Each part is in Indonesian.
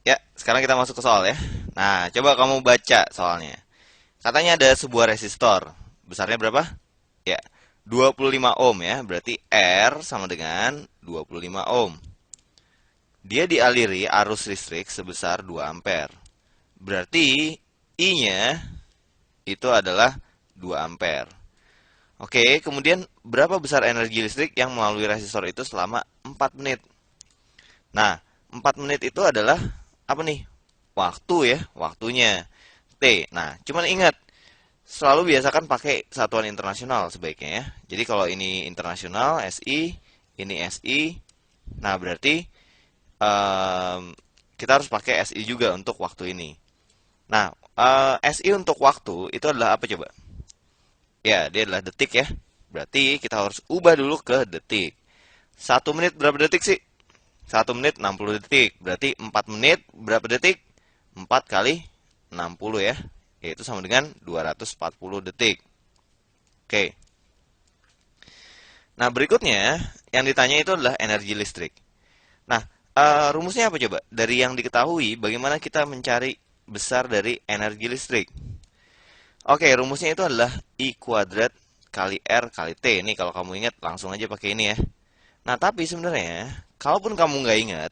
Ya, sekarang kita masuk ke soal ya. Nah, coba kamu baca soalnya. Katanya ada sebuah resistor. Besarnya berapa? Ya, 25 ohm ya. Berarti R sama dengan 25 ohm. Dia dialiri arus listrik sebesar 2 ampere. Berarti I-nya itu adalah 2 ampere. Oke, kemudian berapa besar energi listrik yang melalui resistor itu selama 4 menit? Nah, 4 menit itu adalah apa nih? Waktu ya, waktunya. T. Nah, cuman ingat, selalu biasakan pakai satuan internasional sebaiknya ya. Jadi kalau ini internasional, SI, ini SI. Nah, berarti kita harus pakai SI juga untuk waktu ini. Nah, SI untuk waktu itu adalah apa coba? Ya, dia adalah detik ya. Berarti kita harus ubah dulu ke detik. 1 menit berapa detik sih? 1 menit 60 detik. Berarti 4 menit berapa detik? 4 kali 60 ya. Yaitu sama dengan 240 detik. Oke. Nah, berikutnya yang ditanya itu adalah energi listrik. Nah, rumusnya apa coba? Dari yang diketahui, bagaimana kita mencari besar dari energi listrik? Oke, rumusnya itu adalah I kuadrat kali R kali T. Nih, kalau kamu ingat, langsung aja pakai ini ya. Nah, tapi sebenarnya, kalaupun kamu nggak ingat,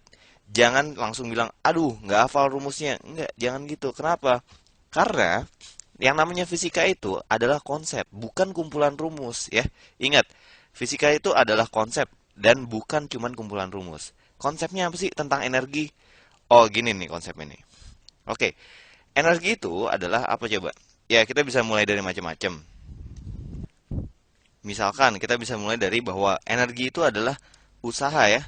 jangan langsung bilang, aduh, nggak hafal rumusnya. Nggak, jangan gitu. Kenapa? Karena yang namanya fisika itu adalah konsep, bukan kumpulan rumus ya. Ingat, fisika itu adalah konsep dan bukan cuman kumpulan rumus. Konsepnya apa sih tentang energi? Oh, gini nih konsepnya nih. Oke, energi itu adalah apa coba? Ya, kita bisa mulai dari macam-macam. Misalkan kita bisa mulai dari bahwa energi itu adalah usaha ya.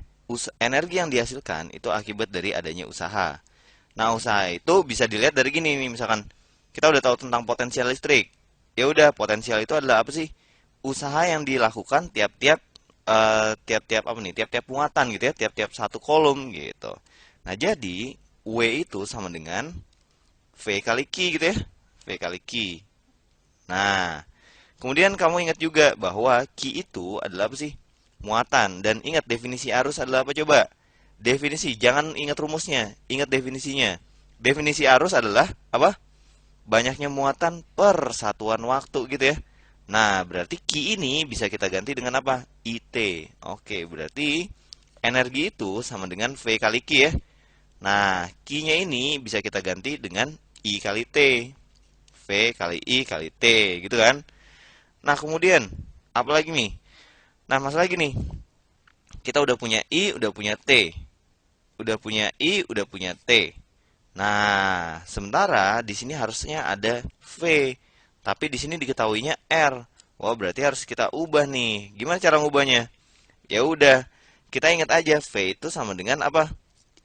Energi yang dihasilkan itu akibat dari adanya usaha. Nah, usaha itu bisa dilihat dari gini nih, misalkan kita udah tahu tentang potensial listrik. Ya udah, potensial itu adalah apa sih? Usaha yang dilakukan tiap-tiap apa nih? Tiap-tiap muatan gitu ya, tiap-tiap satu kolom gitu. Nah, jadi W itu sama dengan V kali Q gitu ya. V kali Q. Nah, kemudian kamu ingat juga bahwa Q itu adalah apa sih? Muatan. Dan ingat definisi arus adalah apa coba? Definisi, jangan ingat rumusnya, ingat definisinya. Definisi arus adalah apa? Banyaknya muatan per satuan waktu gitu ya. Nah, berarti Q ini bisa kita ganti dengan apa? IT. Oke, berarti energi itu sama dengan V kali Q ya. Nah, Q-nya ini bisa kita ganti dengan I kali T. V kali I kali T, gitu kan? Nah, kemudian, apa lagi nih? Nah, masalah gini. Kita udah punya I, udah punya T. Udah punya I, udah punya T. Nah, sementara di sini harusnya ada V, tapi di sini diketahuinya R. Wah, berarti harus kita ubah nih. Gimana cara ngubahnya? Ya udah, kita ingat aja V itu sama dengan apa?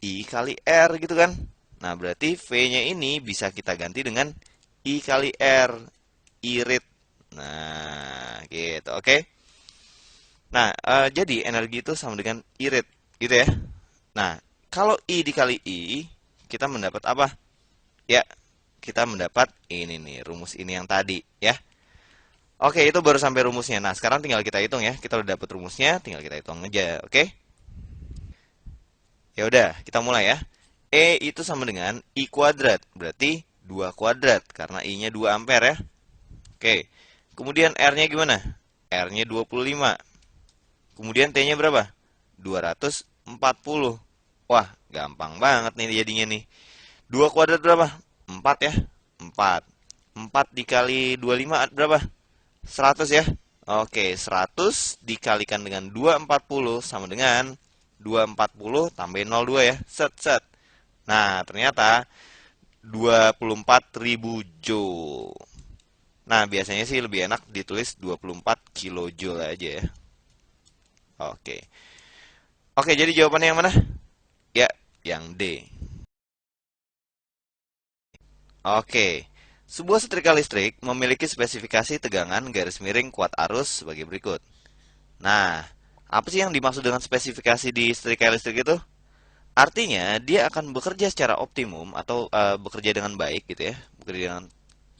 I kali R gitu kan? Nah, berarti V-nya ini bisa kita ganti dengan I kali R, irit. Nah, gitu, oke? Nah, jadi energi itu sama dengan irit, gitu ya. Nah, kalau I dikali I, kita mendapat apa? Ya, kita mendapat ini nih, rumus ini yang tadi ya. Oke, itu baru sampai rumusnya. Nah, sekarang tinggal kita hitung ya. Kita udah dapat rumusnya, tinggal kita hitung aja, oke? Ya udah, kita mulai ya. E itu sama dengan I kuadrat, berarti 2 kuadrat karena I-nya 2 ampere ya. Oke. Kemudian R-nya gimana? R-nya 25. Kemudian T-nya berapa? 240. Wah, gampang banget nih jadinya nih. 2 kuadrat berapa? 4 ya. 4. 4 dikali 25 berapa? 100 ya. Oke, 100 dikalikan dengan 240 sama dengan 240 tambahin 02 ya. Set, set. Nah, ternyata 24.000 joule. Nah, biasanya sih lebih enak ditulis 24 kilojoule aja ya. Oke. Oke, jadi jawabannya yang mana? Ya, yang D. Oke. Sebuah setrika listrik memiliki spesifikasi tegangan garis miring kuat arus sebagai berikut. Nah, apa sih yang dimaksud dengan spesifikasi di setrika listrik itu? Artinya, dia akan bekerja secara optimum atau bekerja dengan baik gitu ya. Bekerja dengan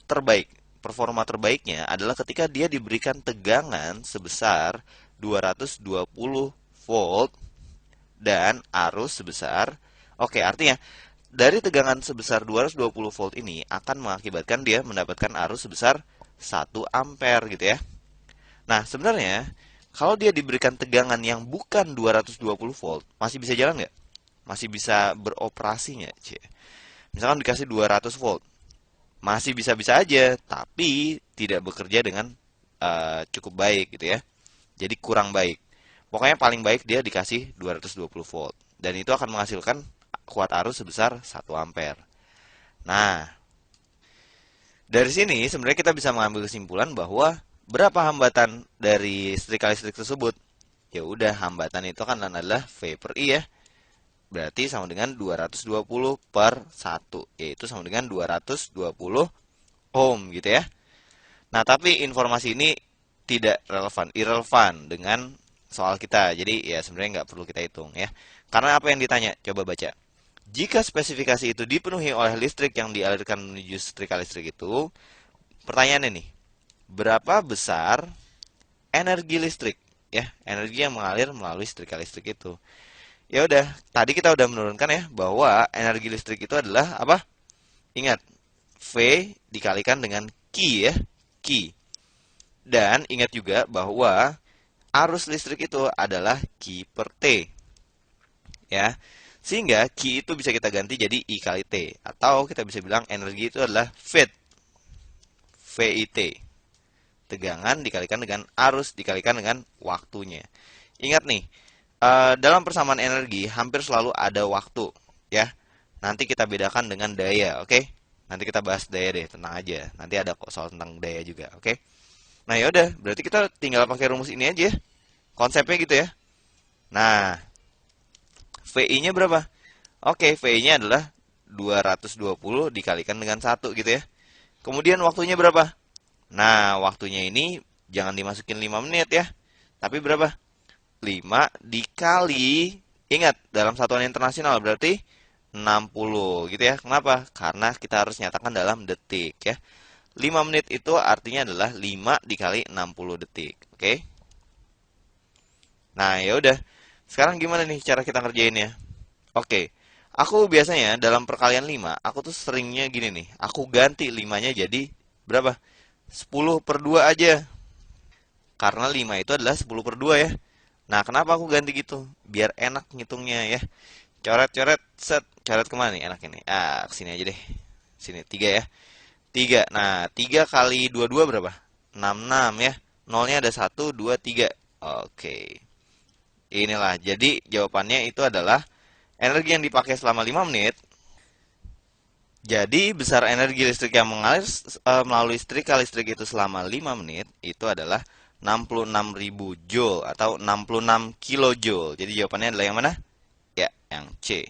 terbaik. Performa terbaiknya adalah ketika dia diberikan tegangan sebesar 220 volt dan arus sebesar, oke, artinya dari tegangan sebesar 220 volt ini akan mengakibatkan dia mendapatkan arus sebesar 1 ampere gitu ya. Nah, sebenarnya kalau dia diberikan tegangan yang bukan 220 volt, masih bisa jalan nggak? Masih bisa beroperasi nggak? Misalkan dikasih 200 volt, masih bisa-bisa aja, tapi tidak bekerja dengan cukup baik gitu ya. Jadi kurang baik. Pokoknya paling baik dia dikasih 220 volt. Dan itu akan menghasilkan kuat arus sebesar 1 ampere. Nah, dari sini sebenarnya kita bisa mengambil kesimpulan bahwa berapa hambatan dari setrika listrik tersebut? Ya udah, hambatan itu kan adalah V per I ya. Berarti sama dengan 220 per 1, yaitu sama dengan 220 ohm gitu ya. Nah, tapi informasi ini tidak relevan, irrelevan dengan soal kita. Jadi ya sebenarnya nggak perlu kita hitung ya. Karena apa yang ditanya? Coba baca. Jika spesifikasi itu dipenuhi oleh listrik yang dialirkan menuju setrika listrik itu, pertanyaannya nih, berapa besar energi listrik? Ya, energi yang mengalir melalui setrika listrik itu. Ya udah, tadi kita udah menurunkan ya bahwa energi listrik itu adalah apa? Ingat, V dikalikan dengan Q ya, Q. Dan ingat juga bahwa arus listrik itu adalah Q per T. Ya. Sehingga Q itu bisa kita ganti jadi I kali T. Atau kita bisa bilang energi itu adalah VT. VIT. Tegangan dikalikan dengan arus dikalikan dengan waktunya. Ingat nih, dalam persamaan energi hampir selalu ada waktu. Ya. Nanti kita bedakan dengan daya, oke? Nanti kita bahas daya deh, tenang aja. Nanti ada kok soal tentang daya juga, oke? Nah, yaudah, berarti kita tinggal pakai rumus ini aja. Konsepnya gitu ya. Nah, VI-nya berapa? Oke, VI-nya adalah 220 dikalikan dengan 1 gitu ya. Kemudian waktunya berapa? Nah, waktunya ini jangan dimasukin 5 menit ya. Tapi berapa? 5 dikali, ingat, dalam satuan internasional berarti 60 gitu ya. Kenapa? Karena kita harus nyatakan dalam detik ya. 5 menit itu artinya adalah 5 dikali 60 detik. Oke? Nah, ya udah. Sekarang gimana nih cara kita ngerjainnya? Oke. Aku biasanya dalam perkalian 5, aku tuh seringnya gini nih. Aku ganti 5-nya jadi berapa? 10 per 2 aja. Karena 5 itu adalah 10 per 2 ya. Nah, kenapa aku ganti gitu? Biar enak ngitungnya ya. Coret-coret, set. Coret kemana nih enak ini? Ah, kesini aja deh. Sini, 3 ya. 3. Nah, 3 kali 22 berapa? 66 ya. Nolnya ada 1, 2, 3. Oke. Inilah. Jadi, jawabannya itu adalah energi yang dipakai selama 5 menit. Jadi, besar energi listrik yang mengalir melalui setrika listrik itu selama 5 menit itu adalah 66.000 joule atau 66 kilojoule. Jadi, jawabannya adalah yang mana? Ya, yang C.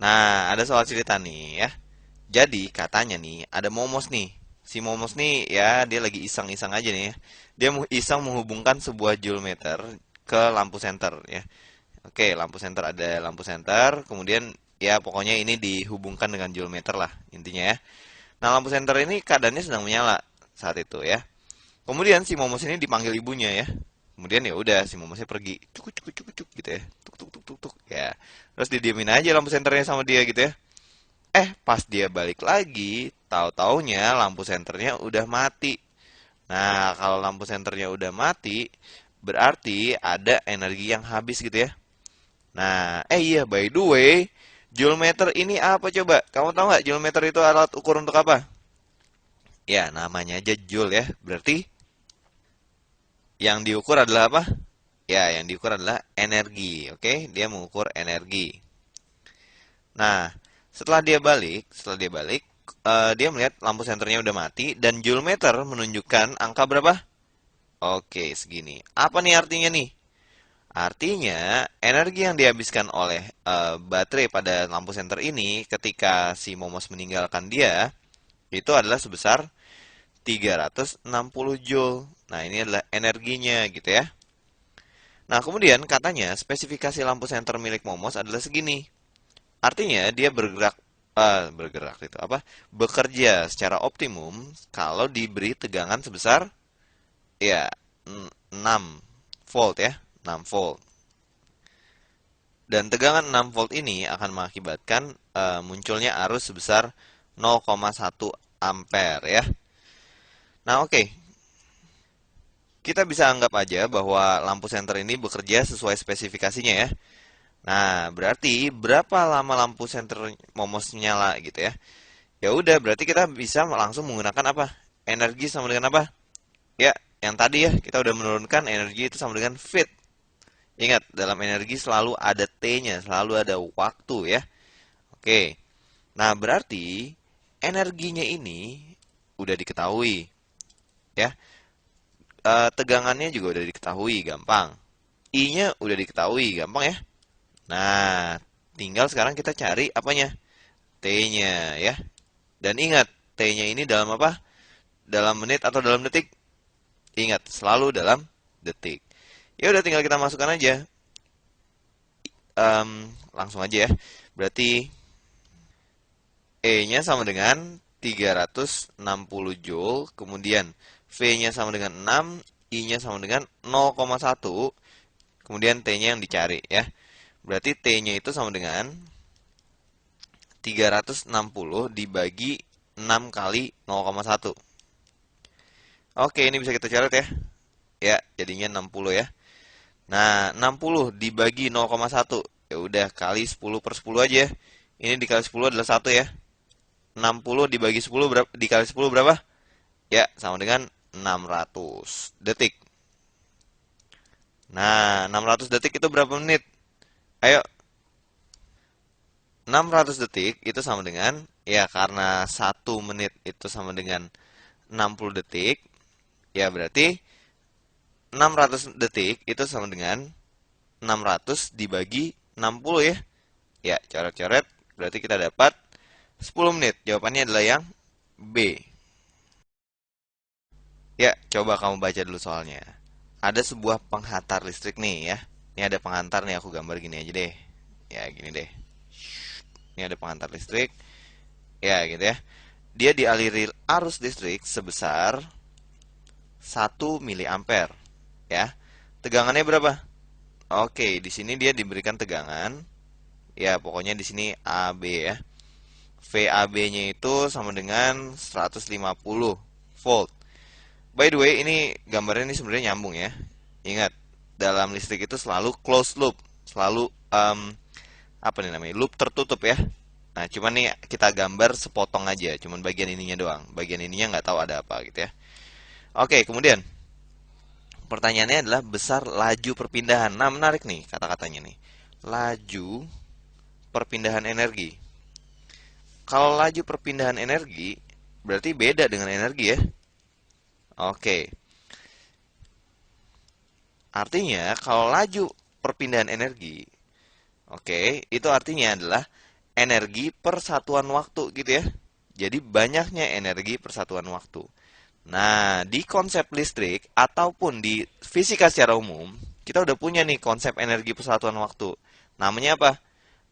Nah, ada soal cerita nih ya. Jadi katanya nih ada Momos nih. Si Momos nih ya dia lagi iseng-iseng aja nih ya. Dia iseng menghubungkan sebuah joulmeter ke lampu senter ya. Oke, lampu senter ada lampu senter, kemudian ya pokoknya ini dihubungkan dengan joulmeter lah intinya ya. Nah, lampu senter ini keadaannya sedang menyala saat itu ya. Kemudian si Momos ini dipanggil ibunya ya. Kemudian ya udah si Momosnya pergi, cuk cuk cuk cuk gitu ya. Tuk tuk tuk tuk tuk ya. Terus didiemin aja lampu senternya sama dia gitu ya. Pas dia balik lagi, tahu-taunya lampu senternya udah mati. Nah, kalau lampu senternya udah mati, berarti ada energi yang habis gitu ya. Nah, iya, by the way, joulmeter ini apa coba? Kamu tahu nggak joulmeter itu alat ukur untuk apa? Ya, namanya aja joule ya. Berarti yang diukur adalah apa? Ya, yang diukur adalah energi. Oke, dia mengukur energi. Nah, setelah dia balik, dia melihat lampu senternya udah mati dan joulmeter menunjukkan angka berapa? Oke, segini. Apa nih artinya nih? Artinya energi yang dihabiskan oleh baterai pada lampu senter ini ketika si Momos meninggalkan dia itu adalah sebesar 360 joule. Nah, ini adalah energinya gitu ya. Nah, kemudian katanya spesifikasi lampu senter milik Momos adalah segini. Artinya dia bergerak itu apa? Bekerja secara optimum kalau diberi tegangan sebesar ya 6 volt ya, 6 volt. Dan tegangan 6 volt ini akan mengakibatkan munculnya arus sebesar 0,1 ampere ya. Nah, oke. Kita bisa anggap aja bahwa lampu senter ini bekerja sesuai spesifikasinya ya. Nah, berarti berapa lama lampu senter momos nyala gitu ya? Ya udah, berarti kita bisa langsung menggunakan apa? Energi sama dengan apa? Ya, yang tadi ya, kita udah menurunkan energi itu sama dengan fit. Ingat, dalam energi selalu ada T-nya, selalu ada waktu ya. Oke. Nah, berarti energinya ini udah diketahui ya. Tegangannya juga udah diketahui, gampang. I-nya udah diketahui, gampang ya. Nah, tinggal sekarang kita cari apanya? T-nya ya. Dan ingat, T-nya ini dalam apa? Dalam menit atau dalam detik? Ingat, selalu dalam detik. Ya udah tinggal kita masukkan aja. Langsung aja ya. Berarti E-nya sama dengan 360 Joule, kemudian V-nya sama dengan 6, I-nya sama dengan 0,1, kemudian T-nya yang dicari ya. Berarti T-nya itu sama dengan 360 dibagi 6 kali 0,1. Oke, ini bisa kita coret ya. Ya, jadinya 60 ya. Nah, 60 dibagi 0,1. Ya udah, kali 10 per 10 aja ya. Ini dikali 10 adalah 1 ya. 60 dibagi 10 berapa? Dikali 10 berapa? Ya, sama dengan 600 detik. Nah, 600 detik itu berapa menit? Ayo, 600 detik itu sama dengan, ya karena 1 menit itu sama dengan 60 detik, ya berarti 600 detik itu sama dengan 600 dibagi 60 ya. Ya, coret-coret, berarti kita dapat 10 menit. Jawabannya adalah yang B. Ya, coba kamu baca dulu soalnya. Ada sebuah penghantar listrik nih ya. Ini ada penghantar nih, aku gambar gini aja deh. Ya, gini deh. Ini ada penghantar listrik. Ya, gitu ya. Dia dialiri arus listrik sebesar 1 miliampere. Ya. Tegangannya berapa? Oke, di sini dia diberikan tegangan. Ya, pokoknya di sini AB ya. VAB-nya itu sama dengan 150 volt. By the way, ini gambarnya ini sebenarnya nyambung ya. Ingat, dalam listrik itu selalu closed loop, selalu apa nih namanya, loop tertutup ya. Nah, cuman nih kita gambar sepotong aja, cuman bagian ininya doang. Bagian ininya nggak tahu ada apa gitu ya. Oke, kemudian pertanyaannya adalah besar laju perpindahan. Nah, menarik nih kata-katanya nih. Laju perpindahan energi. Kalau laju perpindahan energi, berarti beda dengan energi ya. Oke, artinya kalau laju perpindahan energi, oke, itu artinya adalah energi per satuan waktu gitu ya. Jadi banyaknya energi per satuan waktu. Nah, di konsep listrik ataupun di fisika secara umum, kita udah punya nih konsep energi per satuan waktu. Namanya apa?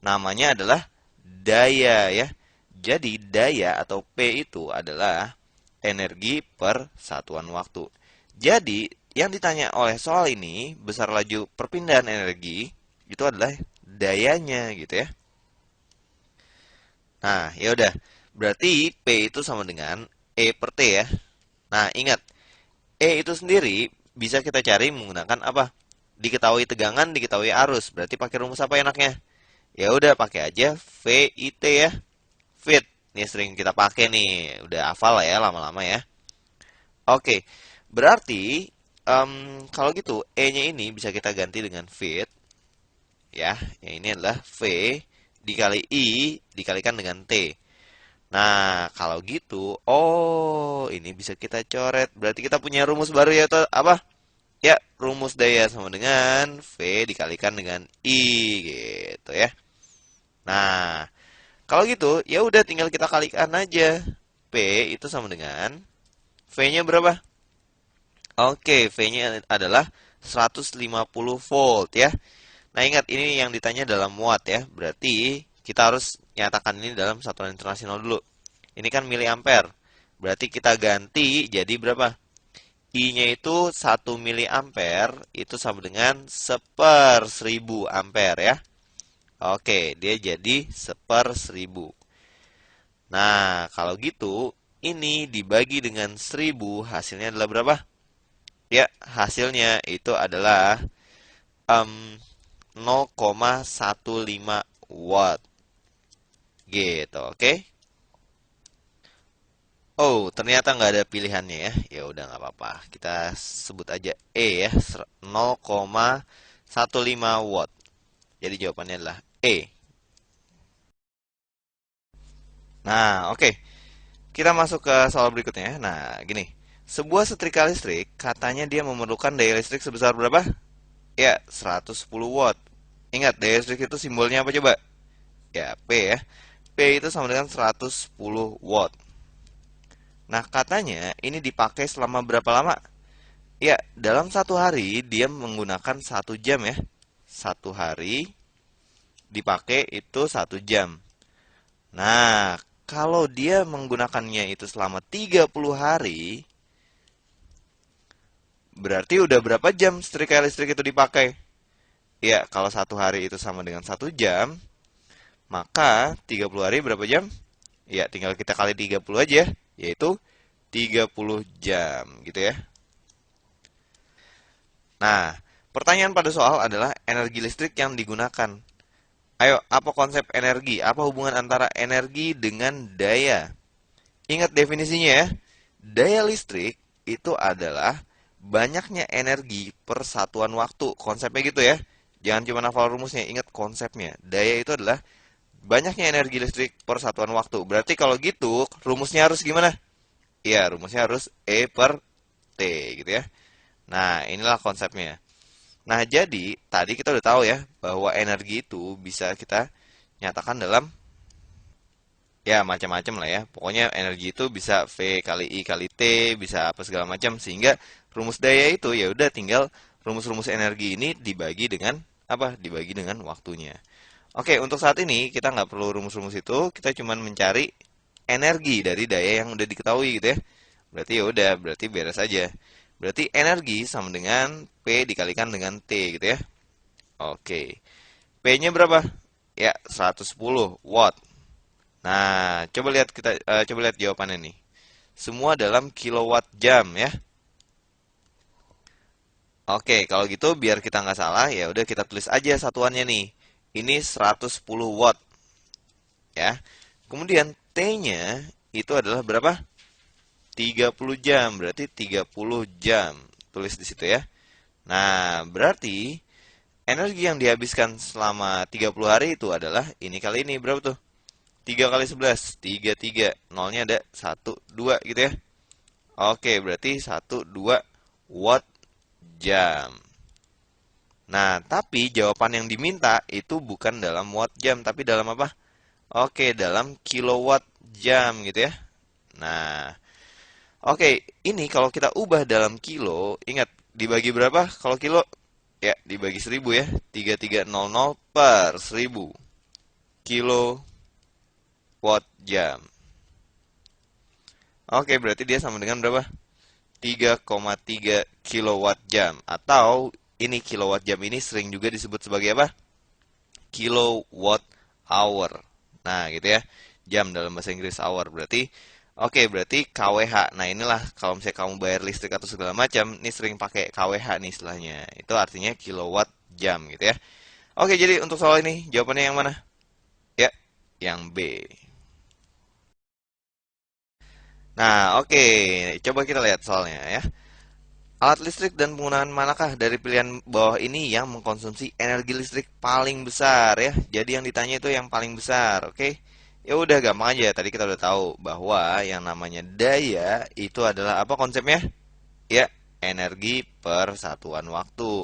Namanya adalah daya ya. Jadi daya atau P itu adalah energi per satuan waktu. Jadi, yang ditanya oleh soal ini, besar laju perpindahan energi, itu adalah dayanya gitu ya. Nah, ya udah. Berarti P itu sama dengan E per T ya. Nah, ingat, E itu sendiri bisa kita cari menggunakan apa? Diketahui tegangan, diketahui arus. Berarti pakai rumus apa enaknya? Ya udah, pakai aja VIT ya. Fit. Ini sering kita pakai nih. Udah hafal lah ya lama-lama ya. Oke, berarti kalau gitu E-nya ini bisa kita ganti dengan fit ya. Yang ini adalah V dikali I dikalikan dengan T. Nah, kalau gitu, oh ini bisa kita coret. Berarti kita punya rumus baru yaitu apa? Ya, rumus daya sama dengan V dikalikan dengan I gitu ya. Nah, kalau gitu, ya udah tinggal kita kalikan aja. P itu sama dengan V-nya berapa? Oke, V-nya adalah 150 volt ya. Nah, ingat ini yang ditanya dalam watt ya. Berarti kita harus nyatakan ini dalam satuan internasional dulu. Ini kan miliampere. Berarti kita ganti jadi berapa? I-nya itu 1 miliampere itu sama dengan 1/1000 ampere ya. Oke, dia jadi 1/1000. Nah, kalau gitu, ini dibagi dengan 1000, hasilnya adalah berapa? Ya, hasilnya itu adalah em, 0,15 watt. Gitu, oke? Oh, ternyata nggak ada pilihannya ya. Ya udah nggak apa-apa. Kita sebut aja E ya, 0,15 watt. Jadi jawabannya adalah E. Nah, oke. Kita masuk ke soal berikutnya. Nah, gini. Sebuah setrika listrik, katanya dia memerlukan daya listrik sebesar berapa? Ya, 110 watt. Ingat, daya listrik itu simbolnya apa coba? Ya, P ya. P itu sama dengan 110 watt. Nah, katanya ini dipakai selama berapa lama? Ya, dalam satu hari dia menggunakan 1 jam ya. Satu hari dipakai itu 1 jam. Nah, kalau dia menggunakannya itu selama 30 hari, berarti udah berapa jam setrika listrik itu dipakai? Ya, kalau satu hari itu sama dengan 1 jam, maka 30 hari berapa jam? Ya, tinggal kita kali 30 aja, yaitu 30 jam, gitu ya. Nah, pertanyaan pada soal adalah energi listrik yang digunakan. Ayo, apa konsep energi? Apa hubungan antara energi dengan daya? Ingat definisinya ya. Daya listrik itu adalah banyaknya energi per satuan waktu. Konsepnya gitu ya. Jangan cuma hafal rumusnya, ingat konsepnya. Daya itu adalah banyaknya energi listrik per satuan waktu. Berarti kalau gitu, rumusnya harus gimana? Iya, rumusnya harus E per T gitu ya. Nah, inilah konsepnya. Nah, jadi tadi kita udah tahu ya bahwa energi itu bisa kita nyatakan dalam ya macam-macam lah ya. Pokoknya energi itu bisa V kali I kali T, bisa apa segala macam sehingga rumus daya itu ya udah tinggal rumus-rumus energi ini dibagi dengan apa? Dibagi dengan waktunya. Oke, untuk saat ini kita nggak perlu rumus-rumus itu, kita cuma mencari energi dari daya yang udah diketahui gitu ya. Berarti ya udah, berarti beres aja. Berarti energi sama dengan P dikalikan dengan T gitu ya. Oke. P-nya berapa? Ya, 110 watt. Nah, coba lihat jawabannya nih. Semua dalam kilowatt jam ya. Oke, kalau gitu biar kita nggak salah, ya udah kita tulis aja satuannya nih. Ini 110 watt ya. Kemudian T-nya itu adalah berapa? 30 jam, berarti 30 jam. Tulis di situ ya. Nah, berarti energi yang dihabiskan selama 30 hari itu adalah ini kali ini berapa tuh? 3 kali 11, 33. Nolnya ada 1, 2 gitu ya. Oke, berarti 1, 2 watt jam. Nah, tapi jawaban yang diminta itu bukan dalam watt jam, tapi dalam apa? Oke, dalam kilowatt jam gitu ya. Nah, oke, ini kalau kita ubah dalam kilo, ingat dibagi berapa kalau kilo? Ya, dibagi 1000 ya. 3300 per 1000 kilowatt jam. Oke, berarti dia sama dengan berapa? 3,3 kilowatt jam. Atau ini kilowatt jam ini sering juga disebut sebagai apa? Kilowatt hour. Nah, gitu ya. Jam dalam bahasa Inggris hour berarti oke, berarti KWH. Nah, inilah kalau misalnya kamu bayar listrik atau segala macam, ini sering pakai KWH nih istilahnya. Itu artinya kilowatt jam gitu ya. Oke, jadi untuk soal ini jawabannya yang mana? Ya, yang B. Nah, oke. Coba kita lihat soalnya ya. Alat listrik dan penggunaan manakah dari pilihan bawah ini yang mengkonsumsi energi listrik paling besar ya? Jadi yang ditanya itu yang paling besar, oke? Ya udah gampang aja. Tadi kita udah tahu bahwa yang namanya daya itu adalah apa konsepnya? Ya, energi per satuan waktu.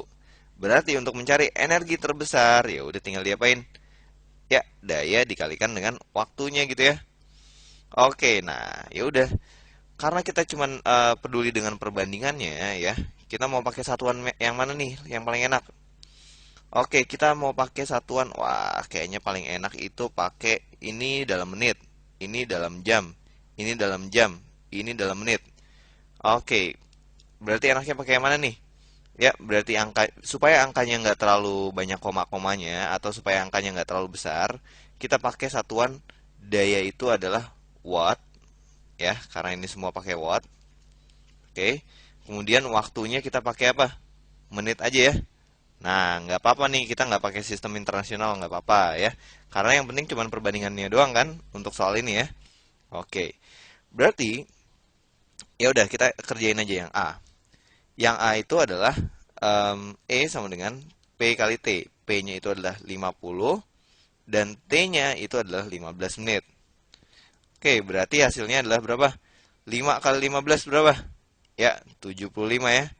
Berarti untuk mencari energi terbesar, ya udah tinggal diapain? Ya, daya dikalikan dengan waktunya gitu ya. Oke, nah, ya udah. Karena kita cuman peduli dengan perbandingannya ya. Kita mau pakai satuan yang mana nih yang paling enak? Oke, kita mau pakai satuan. Wah, kayaknya paling enak itu pakai ini dalam menit, ini dalam jam, ini dalam jam, ini dalam menit. Oke, berarti enaknya pakai yang mana nih? Ya, berarti supaya angkanya nggak terlalu banyak koma-komanya atau supaya angkanya nggak terlalu besar, kita pakai satuan daya itu adalah watt, ya, karena ini semua pakai watt. Oke. Kemudian waktunya kita pakai apa? Menit aja ya. Nah, nggak apa-apa nih, kita nggak pakai sistem internasional, nggak apa-apa ya. Karena yang penting cuma perbandingannya doang kan untuk soal ini ya. Oke. Berarti ya udah kita kerjain aja yang A. Yang A itu adalah E sama dengan P kali T. P-nya itu adalah 50 dan T-nya itu adalah 15 menit. Oke, berarti hasilnya adalah berapa? 5 kali 15 berapa? Ya, 75 ya.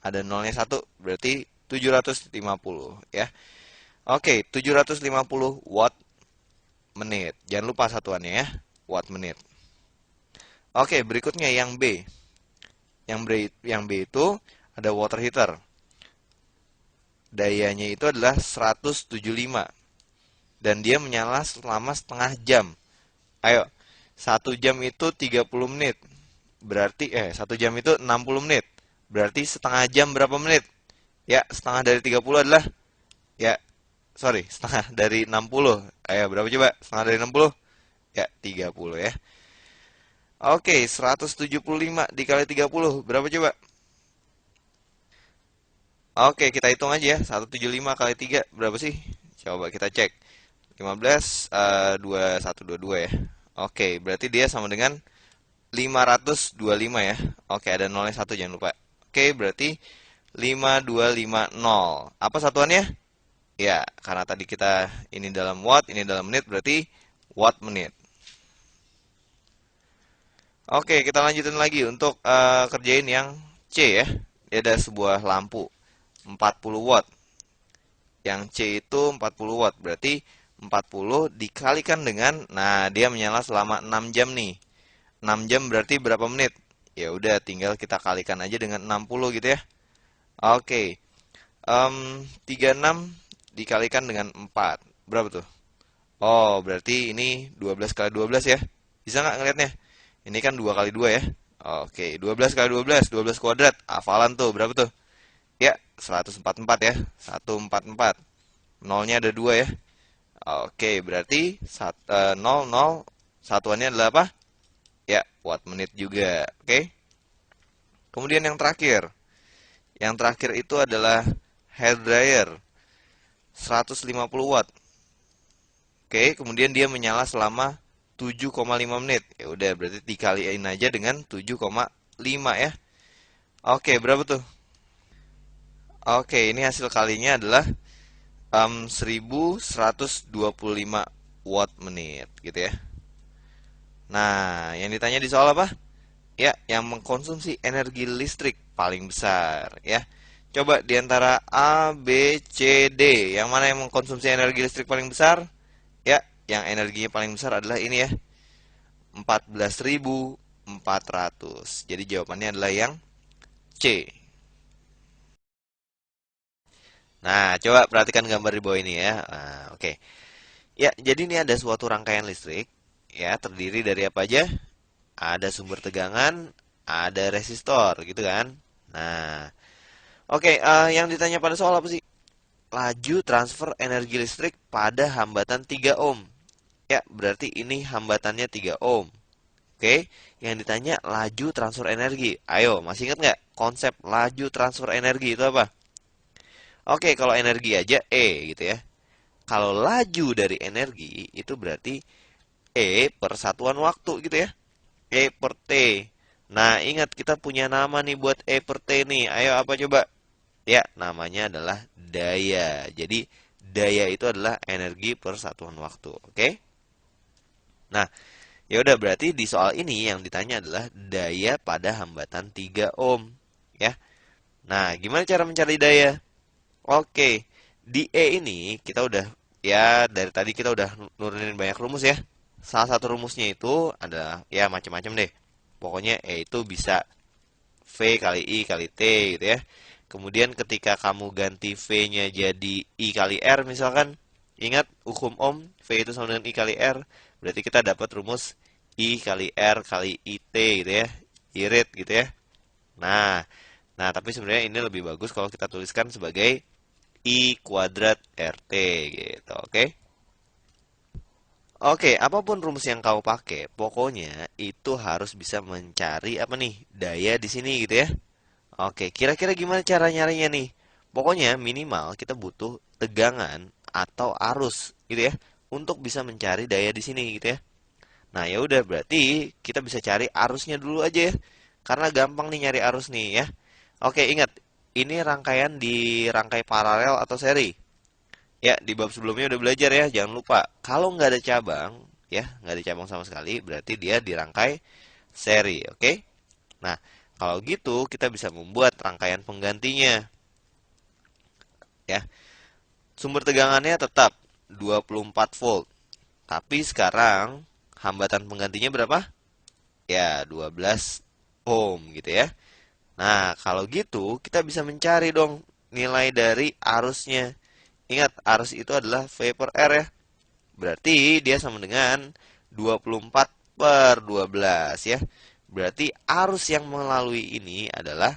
Ada nolnya satu, berarti 750 ya. Oke, 750 watt menit. Jangan lupa satuannya ya, watt menit. Oke, berikutnya yang B. Yang B itu ada water heater. Dayanya itu adalah 175 dan dia menyala selama setengah jam. Ayo, 1 jam itu 30 menit. Berarti 1 jam itu 60 menit. Berarti setengah jam berapa menit? Ya, setengah dari 30 adalah ya, sorry, setengah dari 60. Ayo, berapa coba? Setengah dari 60? Ya, 30 ya. Oke, 175 dikali 30 berapa coba? Oke, kita hitung aja ya. 175 kali 3 berapa sih? Coba kita cek. 15 2122 ya. Oke, berarti dia sama dengan 525 ya. Oke, ada nolnya satu jangan lupa. Oke, berarti 5250. Apa satuannya? Ya, karena tadi kita ini dalam watt, ini dalam menit, berarti watt menit. Oke, kita lanjutin lagi untuk kerjain yang C ya. Dia ada sebuah lampu 40 watt. Yang C itu 40 watt, berarti 40 dikalikan dengan, nah dia menyala selama 6 jam nih. 6 jam berarti berapa menit? Ya udah tinggal kita kalikan aja dengan 60 gitu ya. Oke. 36 dikalikan dengan 4. Berapa tuh? Oh, berarti ini 12 kali 12 ya. Bisa nggak ngeliatnya? Ini kan 2 kali 2 ya. Oke, 12 kali 12, 12 kuadrat. Hafalan tuh, berapa tuh? Ya, 144 ya. 144. Nolnya ada 2 ya. Oke, berarti 0, 0. Satuannya adalah apa? Ya, watt menit juga. Oke. Kemudian yang terakhir. Yang terakhir itu adalah hair dryer 150 watt. Oke, kemudian dia menyala selama 7,5 menit. Ya udah, berarti dikaliin aja dengan 7,5 ya. Oke, berapa tuh? Oke, ini hasil kalinya adalah 1125 watt menit gitu ya. Nah, yang ditanya di soal apa? Ya, yang mengkonsumsi energi listrik paling besar ya. Coba di antara A, B, C, D, yang mana yang mengkonsumsi energi listrik paling besar? Ya, yang energinya paling besar adalah ini ya, 14.400. Jadi jawabannya adalah yang C. Nah, coba perhatikan gambar di bawah ini ya. Nah, oke. Ya, jadi ini ada suatu rangkaian listrik ya, terdiri dari apa aja? Ada sumber tegangan, ada resistor gitu kan. Nah, oke, yang ditanya pada soal apa sih? Laju transfer energi listrik pada hambatan 3 ohm. Ya, berarti ini hambatannya 3 ohm. Oke, yang ditanya laju transfer energi. Ayo, masih ingat nggak konsep laju transfer energi itu apa? Oke, kalau energi aja E gitu ya. Kalau laju dari energi itu berarti E per satuan waktu gitu ya. E per T. Nah, ingat kita punya nama nih buat E per T nih. Ayo apa coba? Ya, namanya adalah daya. Jadi, daya itu adalah energi per satuan waktu. Oke? Nah, ya udah berarti di soal ini yang ditanya adalah daya pada hambatan 3 ohm, ya. Nah, gimana cara mencari daya? Oke, di E ini kita udah ya dari tadi kita udah nurunin banyak rumus ya. Salah satu rumusnya itu adalah ya macam-macam deh. Pokoknya E itu bisa V kali I kali T gitu ya. Kemudian ketika kamu ganti V-nya jadi I kali R misalkan, ingat hukum Ohm, V itu sama dengan I kali R. Berarti kita dapat rumus I kali R kali IT gitu ya. Irit gitu ya. Nah, Nah, tapi sebenarnya ini lebih bagus kalau kita tuliskan sebagai I kuadrat RT gitu, oke? Oke, apapun rumus yang kau pakai, pokoknya itu harus bisa mencari apa nih? Daya di sini gitu ya. Oke, kira-kira gimana cara nyarinya nih? Pokoknya minimal kita butuh tegangan atau arus gitu ya untuk bisa mencari daya di sini gitu ya. Nah, ya udah berarti kita bisa cari arusnya dulu aja ya. Karena gampang nih nyari arus nih ya. Oke, ingat ini rangkaian di rangkai paralel atau seri. Ya, di bab sebelumnya udah belajar ya, jangan lupa. Kalau nggak ada cabang, ya, nggak ada cabang sama sekali, berarti dia dirangkai seri, oke? Nah, kalau gitu kita bisa membuat rangkaian penggantinya, ya. Sumber tegangannya tetap 24 volt, tapi sekarang hambatan penggantinya berapa? Ya, 12 ohm gitu ya. Nah, kalau gitu kita bisa mencari dong nilai dari arusnya. Ingat, arus itu adalah V per R ya. Berarti dia sama dengan 24 per 12 ya. Berarti arus yang melalui ini adalah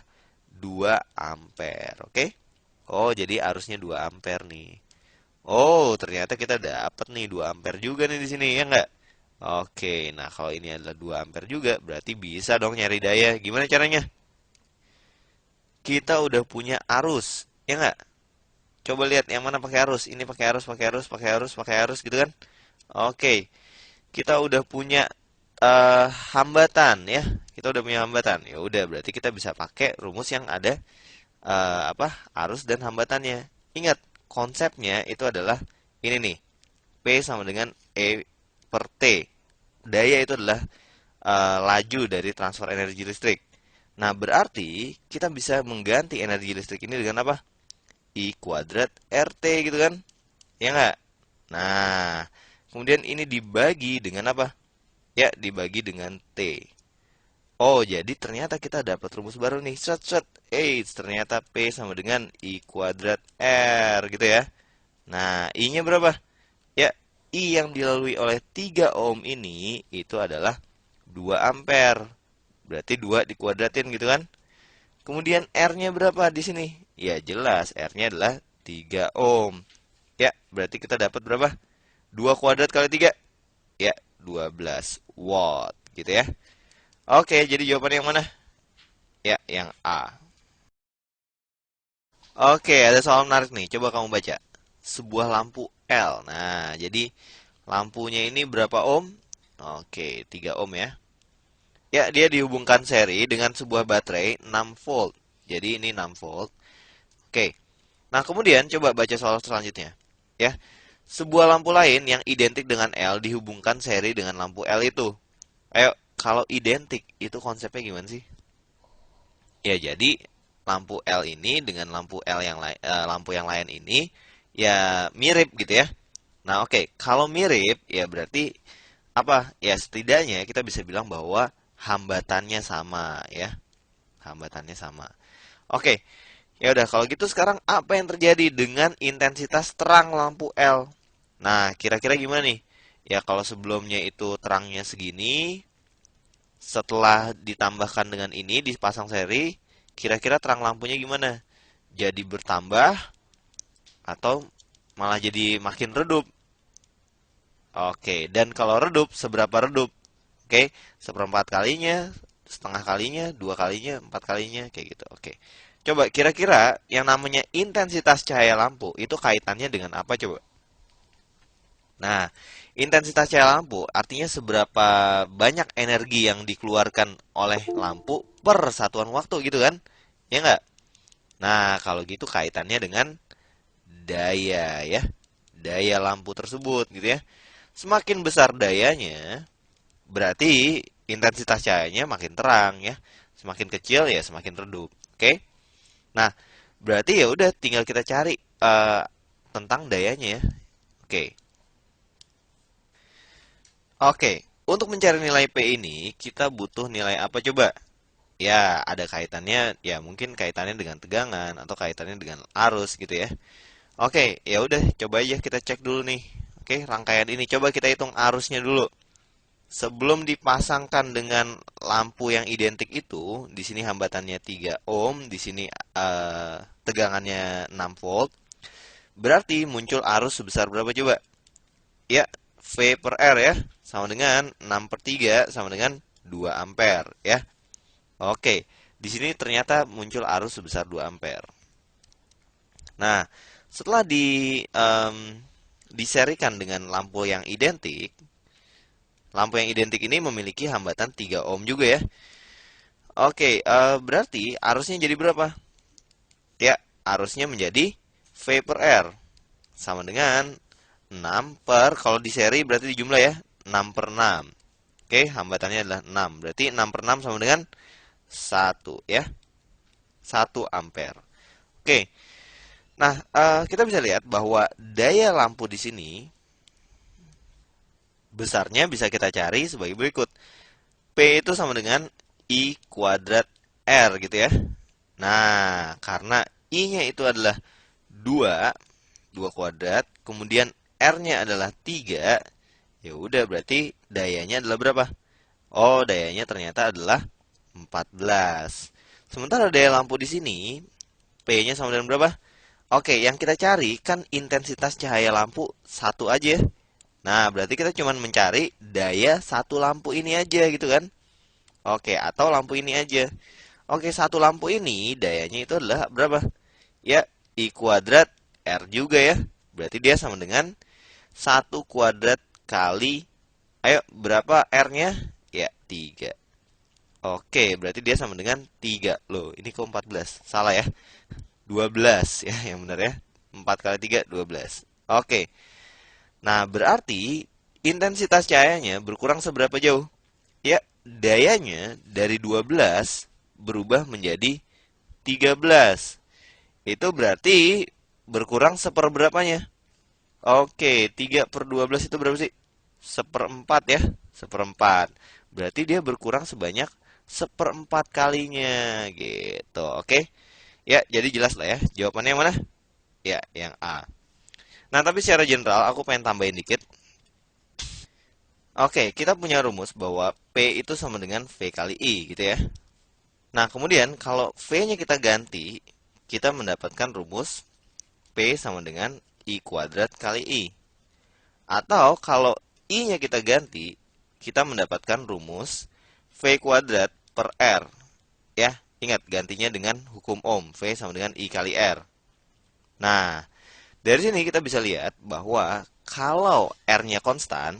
2 ampere, oke? Oh, jadi arusnya 2 ampere nih. Oh, ternyata kita dapat nih 2 ampere juga nih di sini, ya nggak? Oke, nah kalau ini adalah 2 ampere juga, berarti bisa dong nyari daya. Gimana caranya? Kita udah punya arus, ya nggak? Coba lihat yang mana pakai arus. Ini pakai arus, pakai arus, pakai arus, pakai arus gitu kan? Oke, kita udah punya hambatan ya. Kita udah punya hambatan. Ya udah, berarti kita bisa pakai rumus yang ada apa? Arus dan hambatannya. Ingat, konsepnya itu adalah ini nih. P sama dengan E per T. Daya itu adalah laju dari transfer energi listrik. Nah, berarti kita bisa mengganti energi listrik ini dengan apa? I kuadrat RT gitu kan? Ya nggak? Nah, kemudian ini dibagi dengan apa? Ya, dibagi dengan T. Oh, jadi ternyata kita dapat rumus baru nih. Set, set. Ternyata P sama dengan I kuadrat R gitu ya. Nah, I-nya berapa? Ya, I yang dilalui oleh 3 ohm ini itu adalah 2 ampere. Berarti 2 dikuadratin gitu kan? Kemudian R-nya berapa di sini? Ya, jelas R-nya adalah 3 ohm. Ya, berarti kita dapat berapa? 2 kuadrat kali 3. Ya, 12 watt gitu ya. Oke, jadi jawaban yang mana? Ya, yang A. Oke, ada soal menarik nih. Coba kamu baca. Sebuah lampu L. Nah, jadi lampunya ini berapa ohm? Oke, 3 ohm ya. Ya, dia dihubungkan seri dengan sebuah baterai 6 volt. Jadi ini 6 volt. Oke. Nah, kemudian coba baca soal selanjutnya. Ya. Sebuah lampu lain yang identik dengan L dihubungkan seri dengan lampu L itu. Ayo, kalau identik itu konsepnya gimana sih? Ya, jadi lampu L ini dengan lampu L yang lain, lampu yang lain ini ya mirip gitu ya. Nah, oke, kalau mirip ya berarti apa? Ya setidaknya kita bisa bilang bahwa hambatannya sama ya. Hambatannya sama. Oke, ya udah kalau gitu sekarang apa yang terjadi dengan intensitas terang lampu L? Nah, kira-kira gimana nih? Ya kalau sebelumnya itu terangnya segini, setelah ditambahkan dengan ini dipasang seri, kira-kira terang lampunya gimana? Jadi bertambah atau malah jadi makin redup? Oke, dan kalau redup, seberapa redup? Oke, seperempat kalinya, setengah kalinya, dua kalinya, empat kalinya, kayak gitu. Oke. Coba kira-kira yang namanya intensitas cahaya lampu itu kaitannya dengan apa coba? Nah, intensitas cahaya lampu artinya seberapa banyak energi yang dikeluarkan oleh lampu per satuan waktu gitu kan? Ya nggak? Nah, kalau gitu kaitannya dengan daya ya. Daya lampu tersebut gitu ya. Semakin besar dayanya, berarti intensitas cahayanya makin terang ya. Semakin kecil ya semakin redup. Oke? Nah, berarti ya udah tinggal kita cari tentang dayanya ya. Oke. Oke, untuk mencari nilai P ini kita butuh nilai apa coba? Ya, ada kaitannya, ya mungkin kaitannya dengan tegangan atau kaitannya dengan arus gitu ya. Oke, ya udah coba aja kita cek dulu nih. Oke, rangkaian ini coba kita hitung arusnya dulu. sebelum dipasangkan dengan lampu yang identik itu, di sini hambatannya 3 ohm, di sini tegangannya 6 volt, berarti muncul arus sebesar berapa coba? Ya, V per R ya, sama dengan 6 per 3 sama dengan 2 ampere ya. Oke, di sini ternyata muncul arus sebesar 2 ampere. Nah, setelah diserikan dengan lampu yang identik, lampu yang identik ini memiliki hambatan 3 ohm juga ya. Oke, berarti arusnya jadi berapa? Ya, arusnya menjadi V per R. Sama dengan 6 per, kalau di seri berarti dijumlah ya, 6 per 6. Oke, hambatannya adalah 6. Berarti 6 per 6 sama dengan 1 ya. 1 ampere. Oke, nah kita bisa lihat bahwa daya lampu di sini besarnya bisa kita cari sebagai berikut. P itu sama dengan I kuadrat R gitu ya. Nah, karena I-nya itu adalah 2 kuadrat, kemudian R-nya adalah 3, ya udah berarti dayanya adalah berapa? Oh, dayanya ternyata adalah 14. Sementara daya lampu di sini, P-nya sama dengan berapa? Oke, yang kita cari kan intensitas cahaya lampu satu aja ya. Nah, berarti kita cuma mencari daya satu lampu ini aja gitu kan? Oke, atau lampu ini aja. Oke, satu lampu ini dayanya itu adalah berapa? Ya, I kuadrat R juga ya. Berarti dia sama dengan 1 kuadrat kali, ayo berapa R-nya? Ya, 3. Oke, berarti dia sama dengan 3. Loh, ini kok 14? Salah ya. 12 ya, yang benar ya. 4 kali 3, 12. Oke, nah berarti intensitas cahayanya berkurang seberapa jauh? Ya, dayanya dari 12 berubah menjadi 13. Itu berarti berkurang seperberapanya? Oke, 3 per 12 itu berapa sih? Seperempat ya, seperempat. Berarti dia berkurang sebanyak seperempat kalinya gitu. Oke, ya jadi jelas lah ya. Jawabannya yang mana? Ya, yang A. Nah, tapi secara general aku pengen tambahin dikit. Oke, kita punya rumus bahwa P itu sama dengan V kali I gitu ya. Nah, kemudian kalau V-nya kita ganti, kita mendapatkan rumus P sama dengan I kuadrat kali I. Atau kalau I-nya kita ganti, kita mendapatkan rumus V kuadrat per R. Ya, ingat gantinya dengan hukum Ohm, V sama dengan I kali R. Nah, dari sini kita bisa lihat bahwa kalau R-nya konstan,